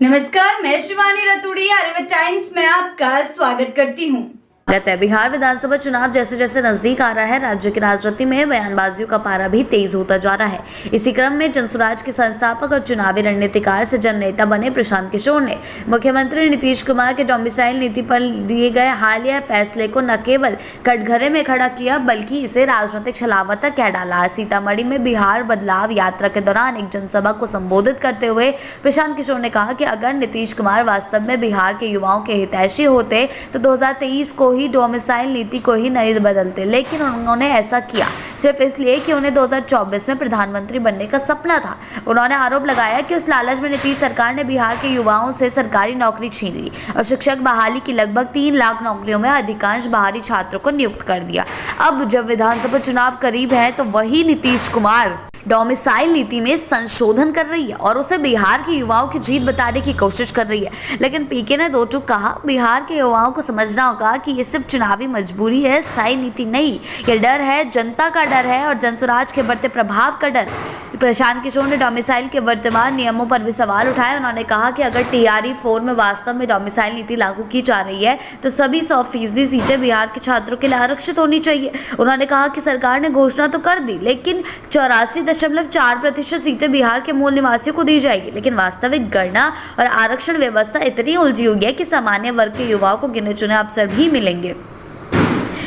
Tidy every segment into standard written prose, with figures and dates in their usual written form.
नमस्कार, मैं शिवानी रतूड़ी आर्यभट्ट टाइम्स में आपका स्वागत करती हूँ। बिहार विधानसभा चुनाव जैसे जैसे नजदीक आ रहा है, राज्य की राजनीति में बयानबाजियों का पारा भी तेज होता जा रहा है। इसी क्रम में जनसुराज के संस्थापक और चुनावी रणनीतिकार से जननेता बने प्रशांत किशोर ने मुख्यमंत्री नीतीश कुमार के डोमिसाइल नीति पर दिए गए हालिया फैसले को न केवल कटघरे में खड़ा किया, बल्कि इसे राजनीतिक छलावा तक कह डाला। सीतामढ़ी में बिहार बदलाव यात्रा के दौरान एक जनसभा को संबोधित करते हुए प्रशांत किशोर ने कहा कि अगर नीतीश कुमार वास्तव में बिहार के युवाओं के हितैषी होते तो 2023 को ही डोमिसाइल नीति को ही नहीं बदलते, लेकिन उन्होंने ऐसा किया सिर्फ इसलिए कि उन्हें 2024 में प्रधानमंत्री बनने का सपना था। उन्होंने आरोप लगाया कि उस लालच में नीतीश सरकार ने बिहार के युवाओं से सरकारी नौकरी छीन ली और शिक्षक बहाली की लगभग 3 लाख नौकरियों में अधिकांश बाहरी छात्रों को नियुक्त कर दिया। अब जब विधानसभा चुनाव करीब है तो वही नीतीश कुमार डोमिसाइल नीति में संशोधन कर रही है और उसे बिहार के युवाओं की जीत बताने की कोशिश कर रही है। लेकिन पीके ने दो टूक कहा, बिहार के युवाओं को समझना होगा कि ये सिर्फ चुनावी मजबूरी है, स्थायी नीति नहीं। ये डर है, जनता का डर है और जनसुराज के बढ़ते प्रभाव का डर। प्रशांत किशोर ने डोमिसाइल के वर्तमान नियमों पर भी सवाल उठाए। उन्होंने कहा कि अगर TRE 4 में वास्तव में डोमिसाइल नीति लागू की जा रही है तो सभी 100% सीटें बिहार के छात्रों के लिए आरक्षित होनी चाहिए। उन्होंने कहा कि सरकार ने घोषणा तो कर दी, लेकिन 84.4% सीटें बिहार के मूल निवासियों को दी जाएगी, लेकिन वास्तविक गणना और आरक्षण व्यवस्था इतनी उलझी हुई है कि सामान्य वर्ग के युवाओं को गिने चुने अवसर भी मिलेंगे।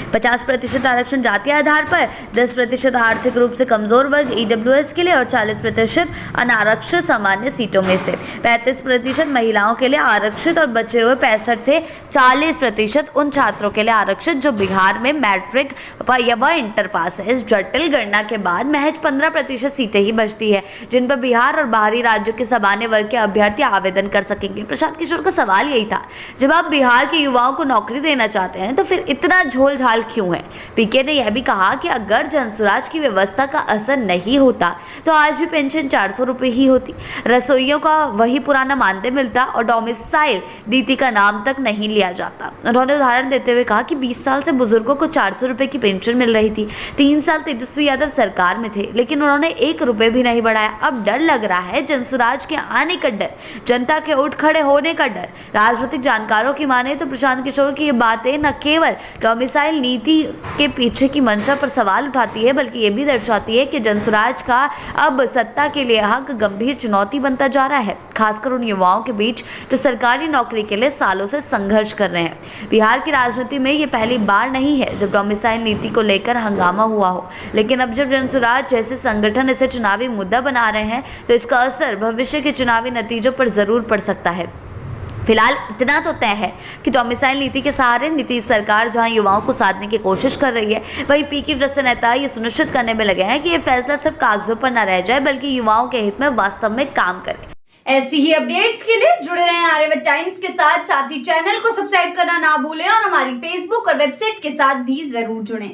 50% आरक्षण जातीय आधार पर, 10% आर्थिक रूप से कमजोर वर्ग EWS के लिए और 40% अनारक्षित सामान्य सीटों में से, 35% महिलाओं के लिए आरक्षित और बचे हुए 65 से 40% उन छात्रों के लिए आरक्षित जो बिहार में मैट्रिक व इंटर पास है। इस जटिल गणना के बाद महज 15% सीटें ही बचती है जिन पर बिहार और बाहरी राज्यों के सामान्य वर्ग के अभ्यर्थी आवेदन कर सकेंगे। प्रशांत किशोर का सवाल यही था, जब आप बिहार के युवाओं को नौकरी देना चाहते हैं तो फिर इतना झोल झाल क्यों है? पीके ने यह भी कहा कि अगर जनसुराज की व्यवस्था का असर नहीं होता तो आज भी पेंशन 400 रुपए ही होती, रसोइयों का वही पुराना मानदेय मिलता और डोमिसाइल नीति का नाम तक नहीं लिया जाता। उन्होंने उदाहरण देते हुए कहा कि 20 साल से बुजुर्गों को 400 रुपए की पेंशन मिल रही थी। 3 साल तेजस्वी यादव सरकार में थे, लेकिन उन्होंने 1 रुपए भी नहीं बढ़ाया। अब डर लग रहा है जनसुराज के आने का डर, जनता के उठ खड़े होने का डर। राजनीतिक जानकारों की माने तो प्रशांत किशोर की ये बातें न केवल डोमिसाइल नीति के पीछे की मंशा पर सवाल उठाती है, बल्कि ये भी दर्शाती है कि जनसुराज का अब सत्ता के लिए हक गंभीर चुनौती बनता जा रहा है, खासकर उन युवाओं के बीच जो सरकारी नौकरी के लिए सालों से संघर्ष कर रहे हैं। बिहार की राजनीति में ये पहली बार नहीं है जब डोमिसाइल नीति को लेकर हंगामा हुआ हो, लेकिन अब जब जनसुराज जैसे संगठन इसे चुनावी मुद्दा बना रहे हैं तो इसका असर भविष्य के चुनावी नतीजों पर जरूर पड़ सकता है। फिलहाल इतना तो तय है कि डोमिसाइल नीति के सहारे नीतीश सरकार जहां युवाओं को साधने की कोशिश कर रही है, वहीं पीके वृत्त नेता ये सुनिश्चित करने में लगे हैं कि ये फैसला सिर्फ कागजों पर न रह जाए, बल्कि युवाओं के हित में वास्तव में काम करे। ऐसी ही अपडेट्स के लिए जुड़े रहें आर्यभट्ट टाइम्स के साथ ही चैनल को सब्सक्राइब करना ना भूलें और हमारी फेसबुक और वेबसाइट के साथ भी जरूर जुड़ें।